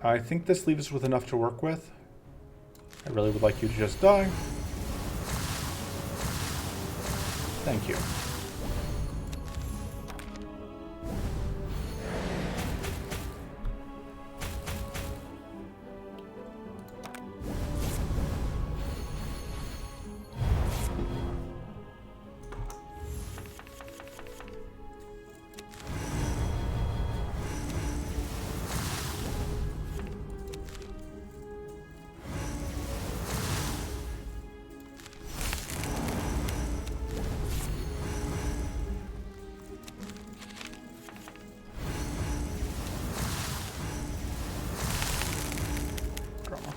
I think this leaves us with enough to work with. I really would like you to just die. Thank you.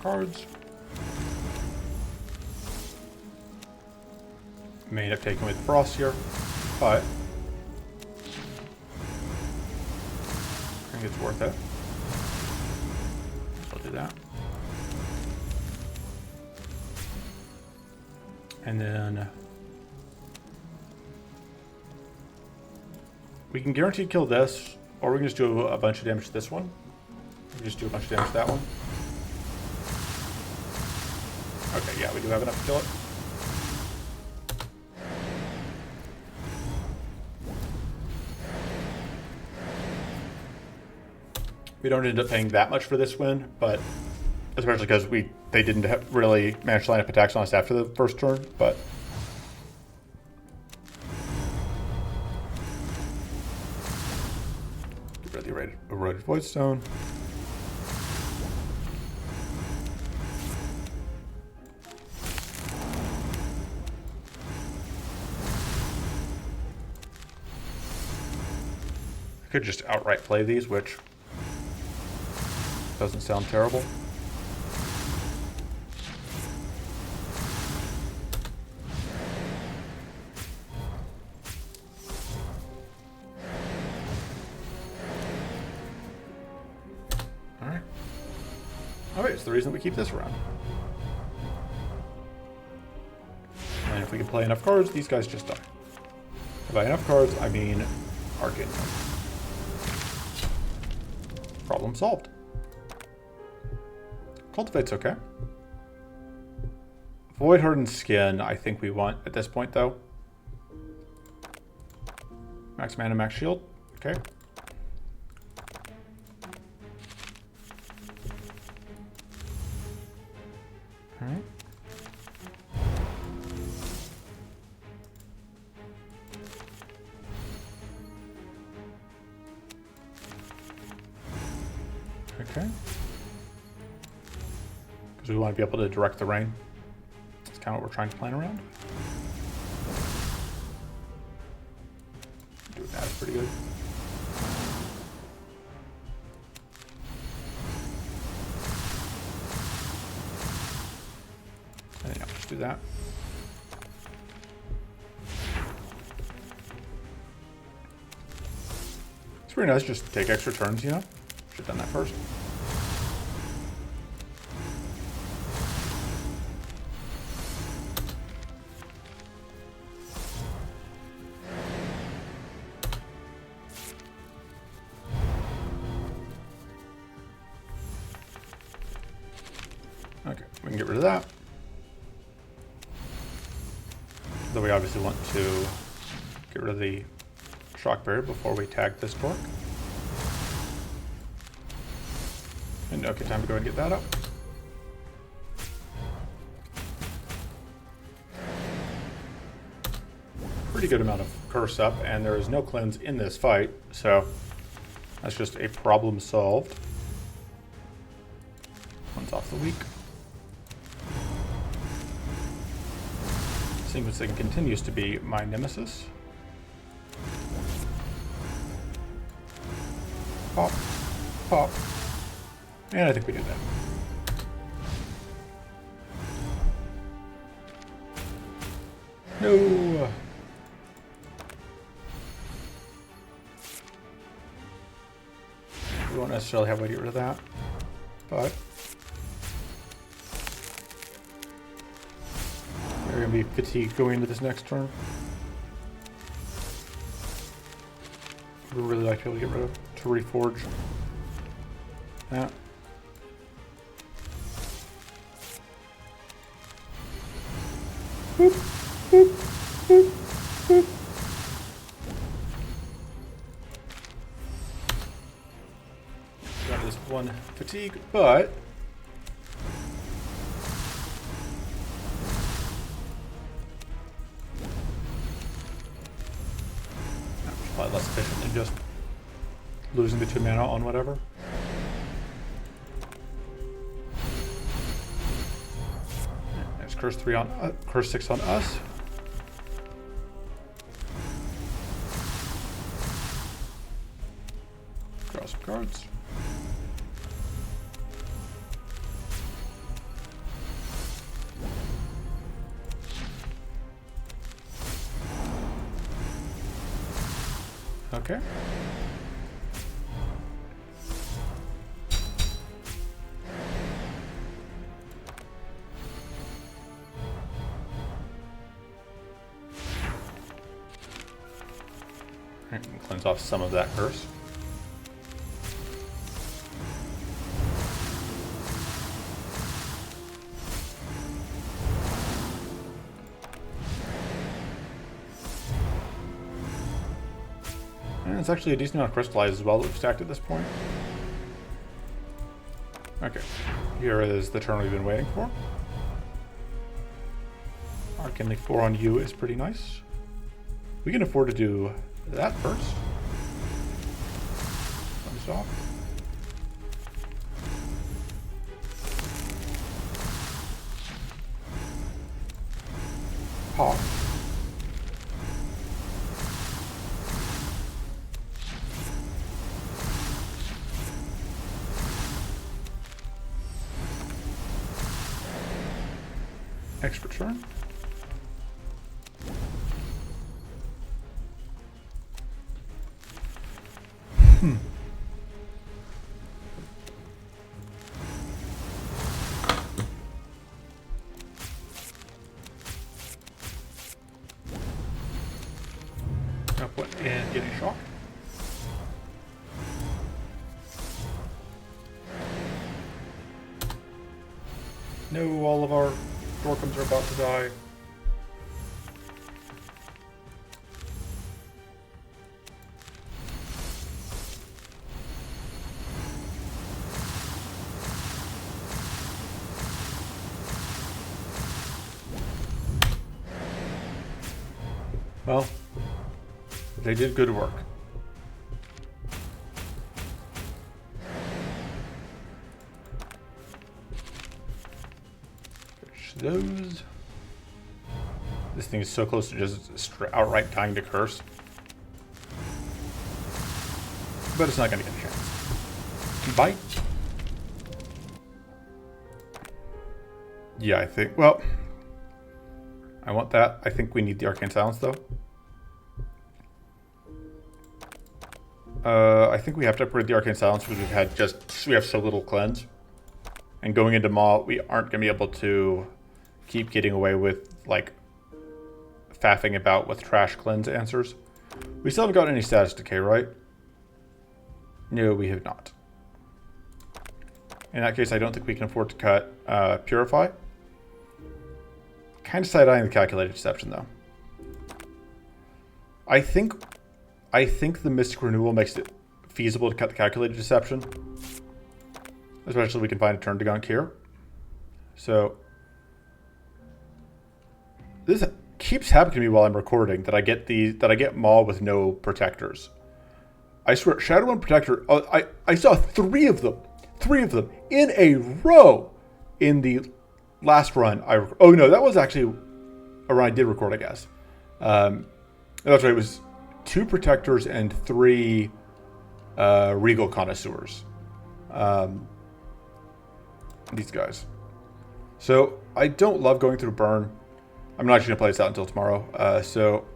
Cards. May end up taking away the frost here, but I think it's worth it. So I'll do that. And then we can guarantee kill this, or we can just do a bunch of damage to this one. We can just do a bunch of damage to that one. Okay, yeah, we do have enough to kill it. We don't end up paying that much for this win, but especially because they didn't really manage to line up attacks on us after the first turn, but get rid of the eroded void stone. Could just outright play these, which doesn't sound terrible. Alright. Alright, it's the reason we keep this around. And if we can play enough cards, these guys just die. And by enough cards, I mean Arcane. Problem solved. Cultivate's okay. Void Hardened Skin, I think we want at this point, though. Max mana, max shield. Okay. Alright. Okay. Because we want to be able to direct the rain. That's kind of what we're trying to plan around. Doing that is pretty good. that. It's pretty nice, just take extra turns, you know? Should have done that first. Okay, we can get rid of that. Though we obviously want to get rid of the shock barrier before we tag this torque. And okay, time to go ahead and get that up. Pretty good amount of curse up, and there is no cleanse in this fight, so that's just a problem solved. One's off the weak. Sequencing continues to be my nemesis. Pop, pop, and I think we did that. No! We won't necessarily have a way to get rid of that, but we're going to be fatigued going into this next turn. We'd really like to be able to get rid of, to reforge that. Boop, boop, boop, boop. Got this one fatigue, but probably less efficient than just losing the 2 mana on whatever. There's curse 3 on curse 6 on us. Draw some cards. Okay. Alright, we'll cleanse off some of that curse. And it's actually a decent amount of crystallized as well that we've stacked at this point. Okay, here is the turn we've been waiting for. Arcane 4 on you is pretty nice. We can afford to do that first. Comes off. Pop. Extra turn. Output and getting shocked. No, all of our Dorkums are about to die. Well, they did good work. Those. This thing is so close to just outright dying to curse. But it's not going to get a chance. Bite? Yeah, I think. Well, I want that. I think we need the Arcane Silence, though. I think we have to upgrade the Arcane Silence because we have so little cleanse. And going into Maw, we aren't going to be able to keep getting away with, like, faffing about with trash cleanse answers. We still haven't got any status decay, right? No, we have not. In that case, I don't think we can afford to cut Purify. Kind of side-eyeing the Calculated Deception, though. I think the Mystic Renewal makes it feasible to cut the Calculated Deception. Especially if we can find a turn to gunk here. So this keeps happening to me while I'm recording that I get Maw with no protectors. I swear, Shadow 1 Protector. Oh, I saw three of them in a row in the last run. Oh no, that was actually a run I did record, I guess. That's right. It was 2 Protectors and 3 Regal Connoisseurs. These guys. So I don't love going through burn. I'm not actually going to play this out until tomorrow. So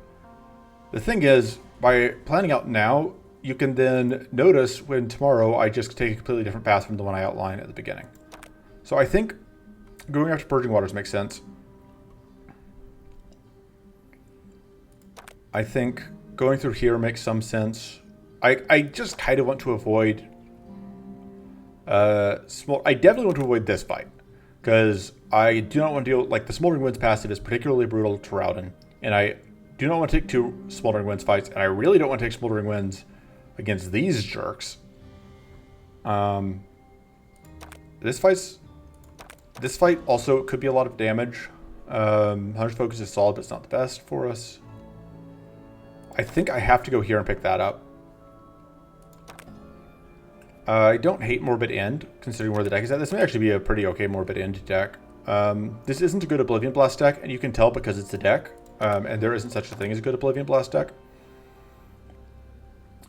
the thing is, by planning out now, you can then notice when tomorrow I just take a completely different path from the one I outlined at the beginning. So I think going after Purging Waters makes sense. I think going through here makes some sense. I just kind of want to avoid I definitely want to avoid this fight because I do not want to deal, like, the Smoldering Winds passive is particularly brutal to Raodan, and I do not want to take 2 Smoldering Winds fights, and I really don't want to take Smoldering Winds against these jerks. This fight also could be a lot of damage. Hunter's Focus is solid, but it's not the best for us. I think I have to go here and pick that up. I don't hate Morbid End, considering where the deck is at. This may actually be a pretty okay Morbid End deck. This isn't a good Oblivion Blast deck, and you can tell because it's a deck, and there isn't such a thing as a good Oblivion Blast deck.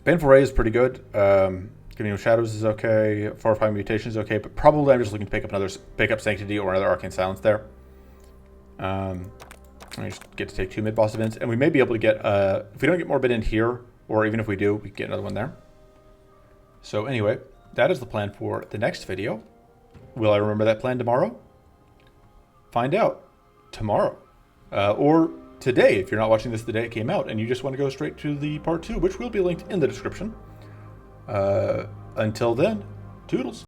Baneful Ray is pretty good. Giving you Shadows is okay. Fortifying Mutation is okay, but probably I'm just looking to pick up Sanctity or another Arcane Silence there. We just get to take 2 mid-boss events, and we may be able to get, if we don't get Morbid End here, or even if we do, we can get another one there. So anyway, that is the plan for the next video. Will I remember that plan tomorrow? Find out tomorrow. Or today, if you're not watching this the day it came out and you just want to go straight to the part 2, which will be linked in the description. Until then, toodles.